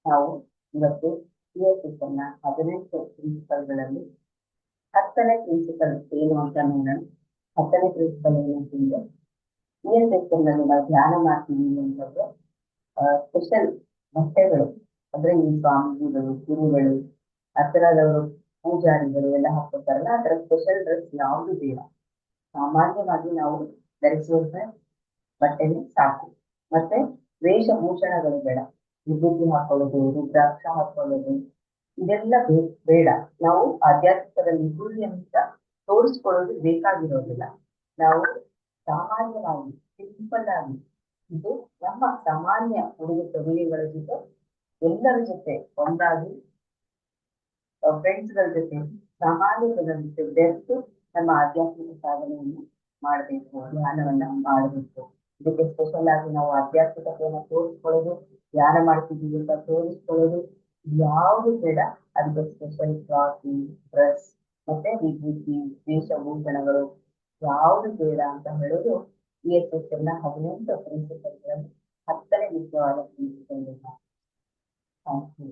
ನಾವು ಇವತ್ತು CSS ಅನ್ನ 18 ಪ್ರಿನ್ಸಿಪಲ್ಗಳಲ್ಲಿ 10ನೇ ಪ್ರಿನ್ಸಿಪಲ್ ಏನು ಅಂತ ನೋಡೋಣ. 10ನೇ ಪ್ರಿನ್ಸಿಪಲ್ ಏನಂತಂದ್ರೆ CSS ನಲ್ಲಿ ನಾವು ಧ್ಯಾನ ಮಾಡ್ತೀವಿ ಅಂತಂದ್ರೆ ಸ್ಪೆಷಲ್ ಬಟ್ಟೆಗಳು ಅಂದ್ರೆ ಈ ಸ್ವಾಮೀಜಿಗಳು, ಗುರುಗಳು, ಆ ತರದವರು, ಪೂಜಾರಿಗಳು ಎಲ್ಲ ಹಾಕೋತಾರಲ್ಲ, ಆ ತರ ಸ್ಪೆಷಲ್ ಡ್ರೆಸ್ ಯಾವುದು ಬೇಡ. ಸಾಮಾನ್ಯವಾಗಿ ನಾವು ಧರಿಸುವಂತ ಬಟ್ಟೆನೇ ಸಾಕು. ಮತ್ತೆ ವೇಷಭೂಷಣಗಳು ಬೇಡ. ವಿಭೂತಿ ಹಾಕೊಳ್ಳೋದು, ರುದ್ರಾಕ್ಷ ಹಾಕೊಳ್ಳೋದು ಇದೆಲ್ಲ ಬೇಡ. ನಾವು ಆಧ್ಯಾತ್ಮಿಕದ ನಿಗೂಢಿ ಅಂತ ತೋರಿಸ್ಕೊಳ್ಳೋದು ಬೇಕಾಗಿರೋದಿಲ್ಲ. ನಾವು ಸಾಮಾನ್ಯವಾಗಿ ಸಿಂಪಲ್ ಆಗಿ ಇದು ನಮ್ಮ ಸಾಮಾನ್ಯ ಉಡುಗೆ ತೊಡುಗೆಗಳ ಜೊತೆ ಎಲ್ಲರ ಜೊತೆ ಒಂದಾಗಿ ಫ್ರೆಂಡ್ಸ್ಗಳ ಜೊತೆ ಸಾಮಾನ್ಯ ಜನರ ಜೊತೆ ಬೆರೆತು ನಮ್ಮ ಆಧ್ಯಾತ್ಮಿಕ ಸಾಧನೆಯನ್ನು ಮಾಡಬೇಕು, ಧ್ಯಾನವನ್ನ ಮಾಡಬೇಕು. ಇದಕ್ಕೆ ಸ್ಪೆಷಲ್ ಆಗಿ ನಾವು ಆಧ್ಯಾತ್ಮಿಕತೆಯನ್ನ ತೋರಿಸ್ಕೊಳ್ಳೋದು, ಧ್ಯಾನ ಮಾಡ್ತಿದ್ದೀವಿ ಅಂತ ತೋರಿಸ್ಕೊಳ್ಳೋದು ಯಾವುದು ಬೇಡ. ಅದಕ್ಕೆ ಸ್ಪೆಷಲ್ ಕಾಫಿ, ಡ್ರೆಸ್ ಮತ್ತೆ ವಿಭೂತಿ, ವೇಷಭೂಷಣಗಳು ಯಾವುದು ಬೇಡ ಅಂತ ಹೇಳೋದು CSS ನ 18 ಪ್ರಿನ್ಸಿಪಲ್ಗಳಲ್ಲಿ 10ನೇ ಮುಖ್ಯವಾದ ಪ್ರಿನ್ಸಿಪಲ್. Thank you.